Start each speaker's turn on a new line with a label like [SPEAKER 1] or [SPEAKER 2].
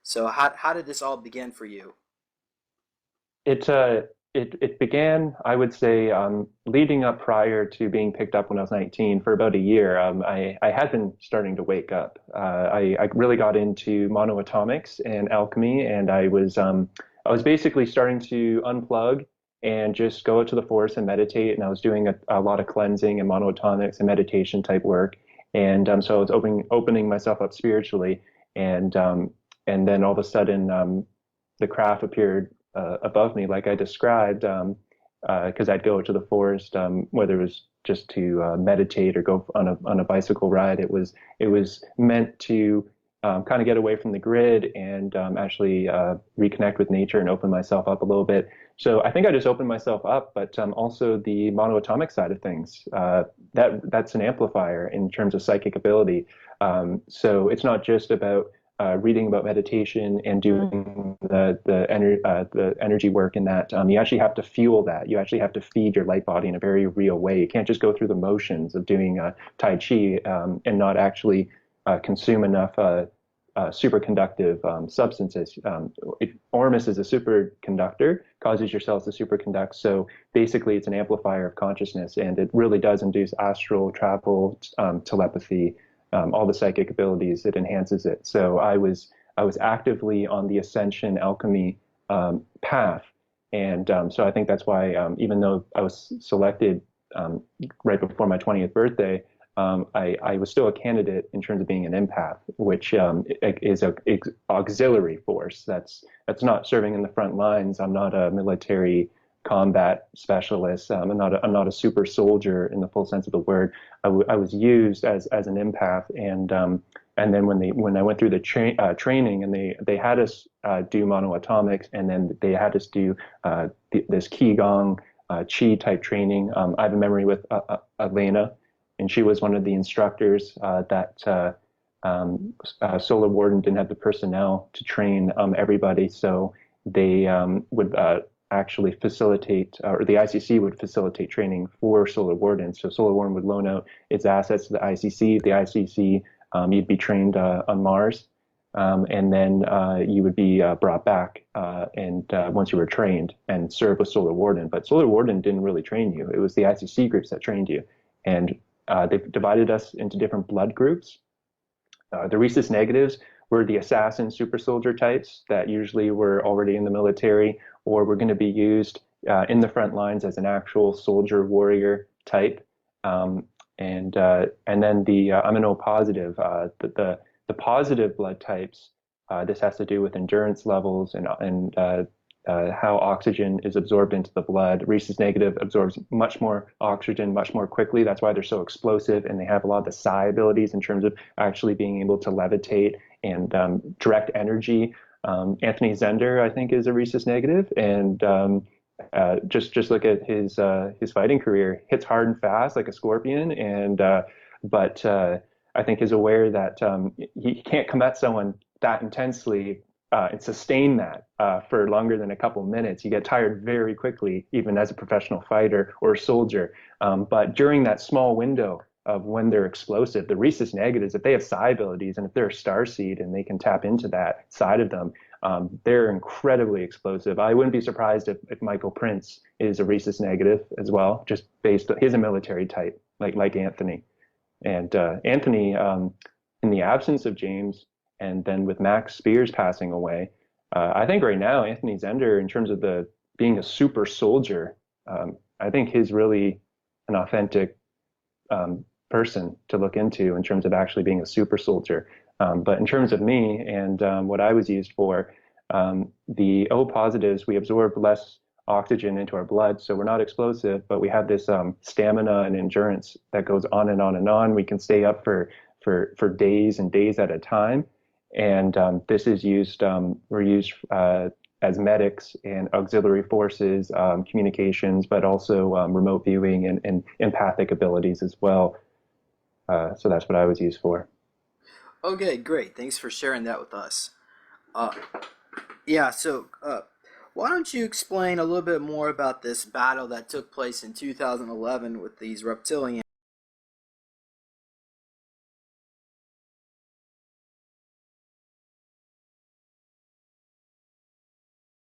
[SPEAKER 1] So how did this all begin for you?
[SPEAKER 2] It it began, I would say, leading up prior to being picked up when I was 19 for about a year. I had been starting to wake up. I really got into monoatomics and alchemy, and I was basically starting to unplug and just go out to the forest and meditate. And I was doing a lot of cleansing and monoatomics and meditation type work. And so I was opening myself up spiritually, and and then all of a sudden the craft appeared above me, like I described, because I'd go to the forest, whether it was just to meditate or go on a bicycle ride. It was meant to kind of get away from the grid and actually reconnect with nature and open myself up a little bit. So I think I just opened myself up, but also the monoatomic side of things. That's an amplifier in terms of psychic ability. So it's not just about reading about meditation and doing the energy work in that, you actually have to fuel that. You actually have to feed your light body in a very real way. You can't just go through the motions of doing Tai Chi and not actually consume enough superconductive substances. Ormus is a superconductor, causes your cells to superconduct. So basically, it's an amplifier of consciousness, and it really does induce astral travel, telepathy, all the psychic abilities. It enhances it. So I was actively on the ascension alchemy path, and so I think that's why even though I was selected right before my 20th birthday, I was still a candidate in terms of being an empath, which is a auxiliary force. That's not serving in the front lines. I'm not a military combat specialist. I'm not a super soldier in the full sense of the word. I was used as an empath, and then when I went through the training and they had us do monoatomics, and then they had us do this qigong chi type training. I have a memory with Elena, and she was one of the instructors that Solar Warden didn't have the personnel to train everybody, so they would actually facilitate, or the ICC would facilitate training for Solar Warden. So Solar Warden would loan out its assets to the ICC. The ICC, you'd be trained on Mars, and then you would be brought back, and once you were trained and serve with Solar Warden. But Solar Warden didn't really train you. It was the ICC groups that trained you, and they've divided us into different blood groups. The rhesus negatives were the assassin super soldier types that usually were already in the military or were going to be used in the front lines as an actual soldier warrior type. And then I'm an O positive. The positive blood types. This has to do with endurance levels and how oxygen is absorbed into the blood. Rhesus negative absorbs much more oxygen much more quickly. That's why they're so explosive, and they have a lot of the psi abilities in terms of actually being able to levitate and direct energy. Anthony Zender, I think, is a rhesus negative, and just look at his fighting career. Hits hard and fast like a scorpion, and but I think is aware that he can't come at someone that intensely and sustain that for longer than a couple minutes. You get tired very quickly, even as a professional fighter or a soldier. But during that small window of when they're explosive, the rhesus negatives, if they have psi abilities and if they're a star seed and they can tap into that side of them, they're incredibly explosive. I wouldn't be surprised if Michael Prince is a rhesus negative as well, just based on he's a military type, like Anthony. And Anthony, in the absence of James, and then with Max Spears passing away, I think right now Anthony Zender, in terms of the being a super soldier, I think he's really an authentic person to look into in terms of actually being a super soldier. But in terms of me and what I was used for, the O positives, we absorb less oxygen into our blood, so we're not explosive, but we have this stamina and endurance that goes on and on and on. We can stay up for days and days at a time, and this is used. We're used as medics and auxiliary forces, communications, but also remote viewing and empathic abilities as well. So that's what I was used for.
[SPEAKER 1] Okay, great. Thanks for sharing that with us. Uh, yeah, so why don't you explain a little bit more about this battle that took place in 2011 with these reptilians?